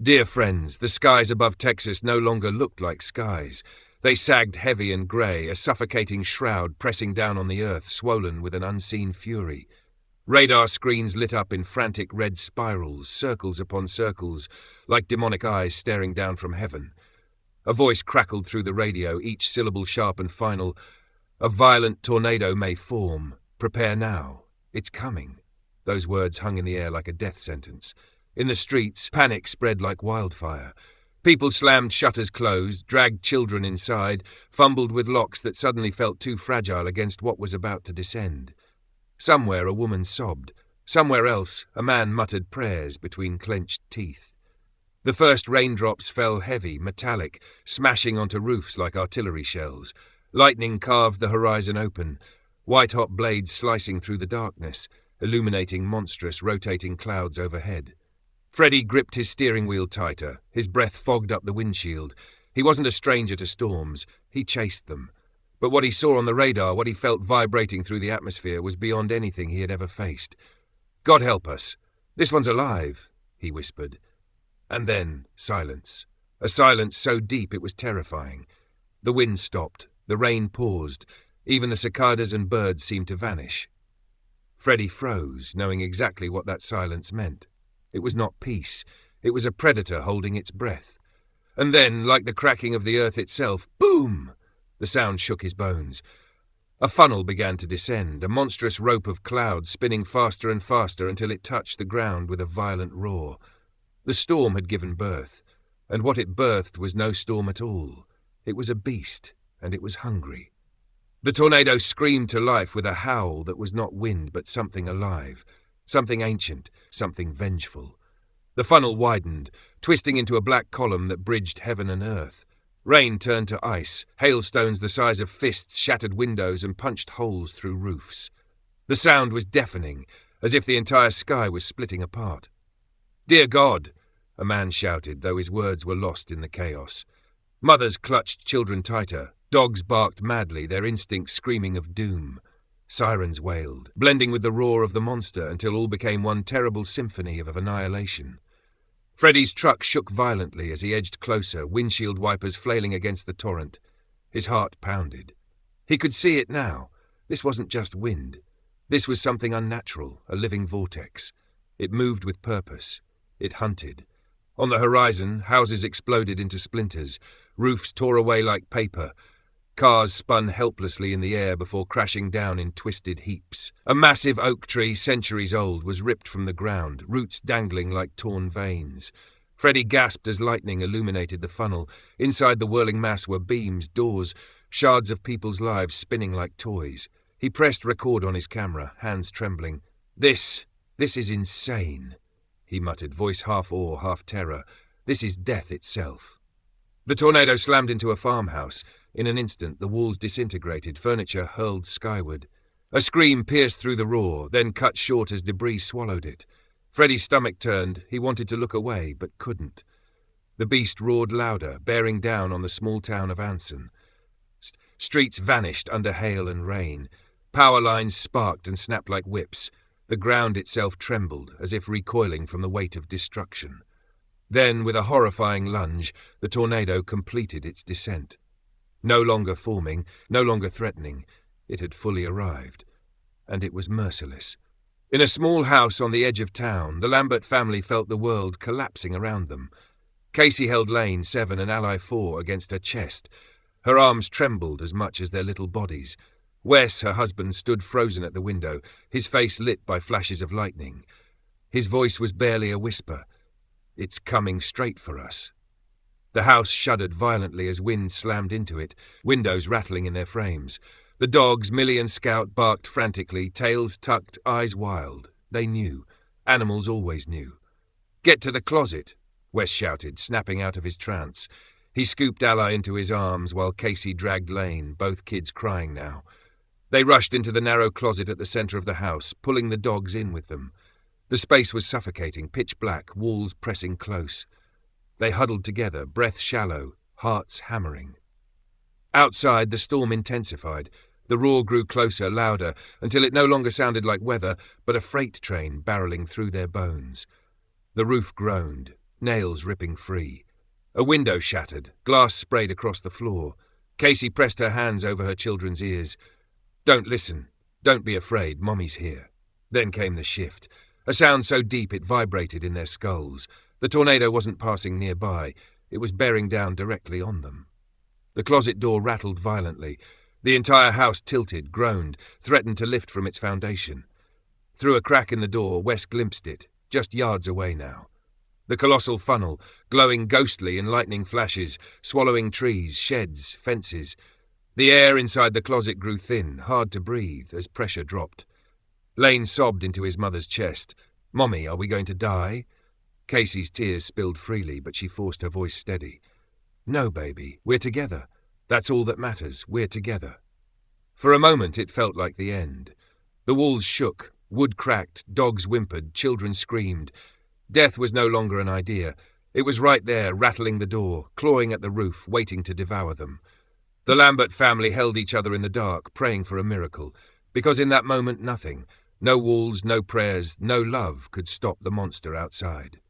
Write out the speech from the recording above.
Dear friends, the skies above Texas no longer looked like skies. They sagged heavy and grey, a suffocating shroud pressing down on the earth, swollen with an unseen fury. Radar screens lit up in frantic red spirals, circles upon circles, like demonic eyes staring down from heaven. A voice crackled through the radio, each syllable sharp and final. A violent tornado may form. Prepare now. It's coming. Those words hung in the air like a death sentence. In the streets, panic spread like wildfire. People slammed shutters closed, dragged children inside, fumbled with locks that suddenly felt too fragile against what was about to descend. Somewhere a woman sobbed. Somewhere else a man muttered prayers between clenched teeth. The first raindrops fell heavy, metallic, smashing onto roofs like artillery shells. Lightning carved the horizon open, white-hot blades slicing through the darkness, illuminating monstrous, rotating clouds overhead. Freddie gripped his steering wheel tighter. His breath fogged up the windshield. He wasn't a stranger to storms. He chased them. But what he saw on the radar, what he felt vibrating through the atmosphere, was beyond anything he had ever faced. God help us. This one's alive, he whispered. And then silence. A silence so deep it was terrifying. The wind stopped. The rain paused. Even the cicadas and birds seemed to vanish. Freddie froze, knowing exactly what that silence meant. It was not peace. It was a predator holding its breath. And then, like the cracking of the earth itself, boom! The sound shook his bones. A funnel began to descend, a monstrous rope of clouds spinning faster and faster until it touched the ground with a violent roar. The storm had given birth, and what it birthed was no storm at all. It was a beast, and it was hungry. The tornado screamed to life with a howl that was not wind but something alive. Something ancient, something vengeful. The funnel widened, twisting into a black column that bridged heaven and earth. Rain turned to ice. Hailstones the size of fists shattered windows and punched holes through roofs. The sound was deafening, as if the entire sky was splitting apart. "Dear God!" a man shouted, though his words were lost in the chaos. Mothers clutched children tighter. Dogs barked madly, their instincts screaming of doom. Sirens wailed, blending with the roar of the monster until all became one terrible symphony of annihilation. Freddie's truck shook violently as he edged closer, windshield wipers flailing against the torrent. His heart pounded. He could see it now. This wasn't just wind. This was something unnatural, a living vortex. It moved with purpose. It hunted. On the horizon, houses exploded into splinters. Roofs tore away like paper. Cars spun helplessly in the air before crashing down in twisted heaps. A massive oak tree, centuries old, was ripped from the ground, roots dangling like torn veins. Freddie gasped as lightning illuminated the funnel. Inside the whirling mass were beams, doors, shards of people's lives spinning like toys. He pressed record on his camera, hands trembling. This is insane, he muttered, voice half awe, half terror. This is death itself. The tornado slammed into a farmhouse. In an instant, the walls disintegrated, furniture hurled skyward. A scream pierced through the roar, then cut short as debris swallowed it. Freddie's stomach turned. He wanted to look away, but couldn't. The beast roared louder, bearing down on the small town of Anson. Streets vanished under hail and rain. Power lines sparked and snapped like whips. The ground itself trembled, as if recoiling from the weight of destruction. Then, with a horrifying lunge, the tornado completed its descent. No longer forming, no longer threatening, it had fully arrived. And it was merciless. In a small house on the edge of town, the Lambert family felt the world collapsing around them. Casey held Lane, 7, and Ally 4 against her chest. Her arms trembled as much as their little bodies. Wes, her husband, stood frozen at the window, his face lit by flashes of lightning. His voice was barely a whisper. "It's coming straight for us." The house shuddered violently as wind slammed into it, windows rattling in their frames. The dogs, Millie and Scout, barked frantically, tails tucked, eyes wild. They knew. Animals always knew. "Get to the closet," Wes shouted, snapping out of his trance. He scooped Ally into his arms while Casey dragged Lane, both kids crying now. They rushed into the narrow closet at the center of the house, pulling the dogs in with them. The space was suffocating, pitch black, walls pressing close. They huddled together, breath shallow, hearts hammering. Outside, the storm intensified. The roar grew closer, louder, until it no longer sounded like weather, but a freight train barreling through their bones. The roof groaned. nails ripping free. A window shattered, glass sprayed across the floor. Casey pressed her hands over her children's ears. "Don't listen. Don't be afraid. Mommy's here." Then came the shift. A sound so deep it vibrated in their skulls. The tornado wasn't passing nearby. It was bearing down directly on them. The closet door rattled violently. The entire house tilted, groaned, threatened to lift from its foundation. Through a crack in the door, Wes glimpsed it, just yards away now. The colossal funnel, glowing ghostly in lightning flashes, swallowing trees, sheds, fences. The air inside the closet grew thin, hard to breathe, as pressure dropped. Lane sobbed into his mother's chest. "Mommy, are we going to die?" Casey's tears spilled freely, but she forced her voice steady. "No, baby, we're together. That's all that matters, we're together." For a moment it felt like the end. The walls shook, wood cracked, dogs whimpered, children screamed. Death was no longer an idea. It was right there, rattling the door, clawing at the roof, waiting to devour them. The Lambert family held each other in the dark, praying for a miracle, because in that moment nothing, no walls, no prayers, no love could stop the monster outside.